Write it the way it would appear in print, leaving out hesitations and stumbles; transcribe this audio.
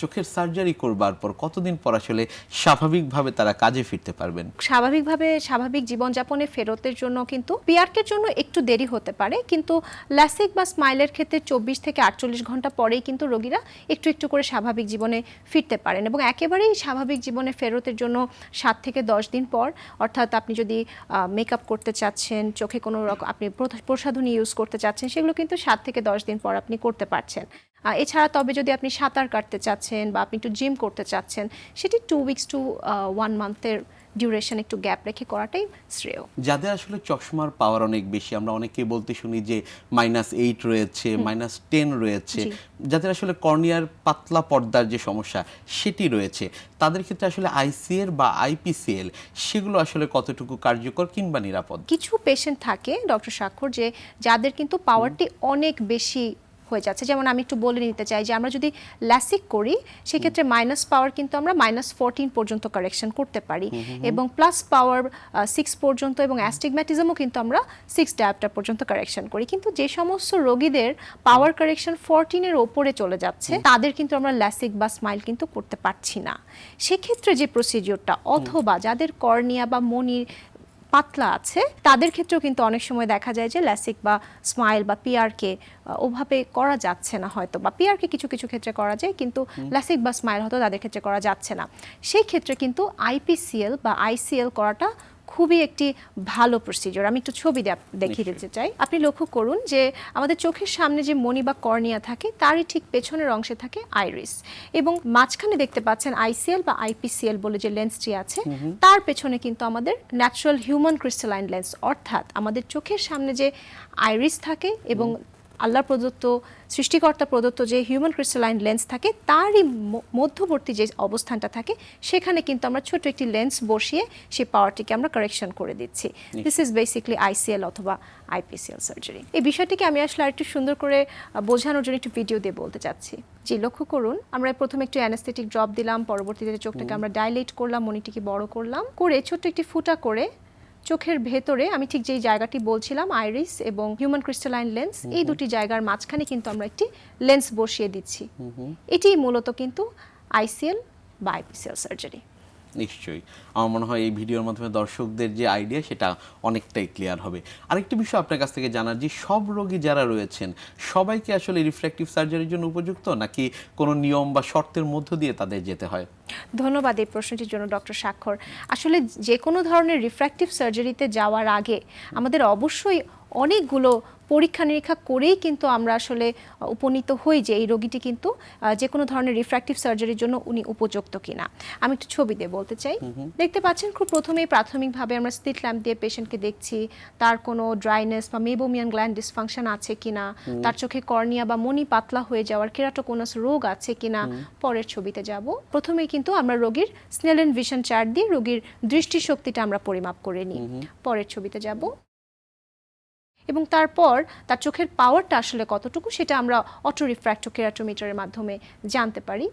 চোখের সার্জারি করবার পর কতদিন পর আসলে স্বাভাবিকভাবে তারা কাজে ফিরতে পারবেন? স্বাভাবিকভাবে স্বাভাবিক জীবনযাপনে ফেরতের জন্য কিন্তু পিআরকের জন্য একটু দেরি হতে পারে, কিন্তু ল্যাসিক বা স্মাইলের ক্ষেত্রে 24 থেকে 48 ঘন্টা পরেই কিন্তু রোগীরা একটু একটু করে স্বাভাবিক জীবনে ফিরতে পারেন এবং একেবারেই স্বাভাবিক জীবনে ফেরতের জন্য 7 থেকে 10 দিন পর, অর্থাৎ আপনি যদি মেকআপ করতে চাচ্ছেন, চোখে কোনো রকম আপনি প্রসাধনী ইউজ করতে চাচ্ছেন, সেগুলো কিন্তু 7 থেকে 10 দিন পর আপনি করতে পারছেন। এছাড়া তবে যদি আপনি সাঁতার কাটতে চাচ্ছেন বা আপনি একটু জিম করতে চাচ্ছেন, সেটি 2 উইকস টু 1 মান্থের ডিউরেশন একটু গ্যাপ রেখে করাটাই শ্রেয়। যাদের আসলে চশমার পাওয়ার অনেক বেশি, আমরা অনেকেই বলতে শুনি যে -8 রয়েছে, -10 রয়েছে, যাদের আসলে কর্নিয়ার পাতলা পর্দার যে সমস্যা সেটি রয়েছে, তাদের ক্ষেত্রে আসলে আইসিএল বা আইপিসিএল সেগুলো আসলে কতটুকু কার্যকর কিংবা নিরাপদ? কিছু পেশেন্ট থাকে ডক্টর স্বাক্ষর, যে যাদের কিন্তু পাওয়ারটি অনেক বেশি হয়ে যাচ্ছে। যেমন আমি একটু বলে নিতে চাই যে আমরা যদি ল্যাসিক করি সেক্ষেত্রে মাইনাস পাওয়ার কিন্তু আমরা -14 পর্যন্ত কারেকশন করতে পারি এবং প্লাস পাওয়ার 6 পর্যন্ত, এবং অ্যাস্টিগম্যাটিজমও কিন্তু আমরা 6 ডায়োপ্টার পর্যন্ত কারেকশন করি। কিন্তু যে সমস্ত রোগীদের পাওয়ার কারেকশন 14 এর ওপরে চলে যাচ্ছে তাদের কিন্তু আমরা ল্যাসিক বা স্মাইল কিন্তু করতে পারছি না। সেক্ষেত্রে যে প্রসিডিওরটা, অথবা যাদের কর্নিয়া বা মনি পাতলা আছে তাদের ক্ষেত্রেও কিন্তু অনেক সময় দেখা যায় যে ল্যাসিক বা স্মাইল বা পিআরকে ওভাবে করা যাচ্ছে না, হয়তো বা পিআরকে কিছু কিছু ক্ষেত্রে করা যায় কিন্তু ল্যাসিক বা স্মাইল হয়তো তাদের ক্ষেত্রে করা যাচ্ছে না। সেই ক্ষেত্রে কিন্তু আইপিসিএল বা আইসিএল করাটা খুবই একটি ভালো প্রসিডিওর। আমি একটু ছবি দেখিয়ে দিতে চাই। আপনি লক্ষ্য করুন যে আমাদের চোখের সামনে যে মনি বা কর্নিয়া থাকে তারই ঠিক পেছনের অংশে থাকে আইরিস, এবং মাঝখানে দেখতে পাচ্ছেন আইসিএল বা আইপিসিএল বলে যে লেন্সটি আছে, তার পেছনে কিন্তু আমাদের ন্যাচারাল হিউম্যান ক্রিস্টালাইন লেন্স, অর্থাৎ আমাদের চোখের সামনে যে আইরিস থাকে এবং আল্লাহ প্রদত্ত, সৃষ্টিকর্তা প্রদত্ত যে হিউম্যান ক্রিস্টালাইন লেন্স থাকে তারই মধ্যবর্তী যে অবস্থানটা থাকে সেখানে কিন্তু আমরা ছোট একটি লেন্স বসিয়ে সেই পাওয়ারটিকে আমরা কারেকশন করে দিচ্ছি। দিস ইজ বেসিক্যালি আইসিএল অথবা আইপিসিএল সার্জারি। এই বিষয়টিকে আমি আসলে আরেকটু সুন্দর করে বোঝানোর জন্য একটু ভিডিও দিয়ে বলতে চাচ্ছি। জি, লক্ষ্য করুন, আমরা প্রথমে একটু অ্যানাস্থেটিক ড্রপ দিলাম, পরবর্তীতে চোখটাকে আমরা ডাইলেট করলাম, মনিটিকে বড় করলাম, করে ছোট্ট একটি ফুটা করে চোখের ভেতরে আমি ঠিক যেই জায়গাটি বলছিলাম আইরিস এবং হিউম্যান ক্রিস্টালাইন লেন্স, এই দুটি জায়গার মাঝখানে কিন্তু আমরা একটি লেন্স বসিয়ে দিচ্ছি। এটি মূলত কিন্তু আইসিএল বা আইপিসিএল সার্জারি। নিশ্চয়ই, আমার মনে হয় এই ভিডিওর মাধ্যমে দর্শকদের যে আইডিয়া সেটা অনেকটাই ক্লিয়ার হবে। আরেকটি বিষয় আপনার কাছ থেকে জানার, যে সব রোগী যারা রয়েছেন সবাইকে আসলে রিফ্র্যাক্টিভ সার্জারির জন্য উপযুক্ত, নাকি কোনো নিয়ম বা শর্তের মধ্য দিয়ে তাদের যেতে হয়? ধন্যবাদ এই প্রশ্নটির জন্য ডক্টর স্বাক্ষর। আসলে যে কোনো ধরনের রিফ্র্যাক্টিভ সার্জারিতে যাওয়ার আগে আমাদের অবশ্যই অনেকগুলো পরীক্ষা নিরীক্ষা করেই কিন্তু আমরা আসলে উপনীত হই যে এই রোগীটি কিন্তু যে কোনো ধরনের রিফ্র্যাক্টিভ সার্জারির জন্য উনি উপযুক্ত কিনা। আমি একটু ছবি দিয়ে বলতে চাই। দেখতে পাচ্ছেন খুব প্রথমেই প্রাথমিকভাবে আমরা স্লিট ল্যাম্প দিয়ে পেশেন্টকে দেখছি তার কোনো ড্রাইনেস বা মেবোমিয়ান গ্ল্যান্ড ডিসফাংশন আছে কিনা, তার চোখে কর্নিয়া বা মনি পাতলা হয়ে যাওয়ার কেরাটোকোনাস রোগ আছে কিনা। পরের ছবিতে যাব। প্রথমেই কিন্তু আমরা রোগীর স্নেলেন ভিশন চার্ট দিয়ে রোগীর দৃষ্টিশক্তিটা আমরা পরিমাপ করে নিই। পরের ছবিতে যাব, এবং তারপর তার চোখের পাওয়ারটা আসলে কতটুকু সেটা আমরা অটো রিফ্র্যাক্টোকেরাটোমিটারের মাধ্যমে জানতে পারি।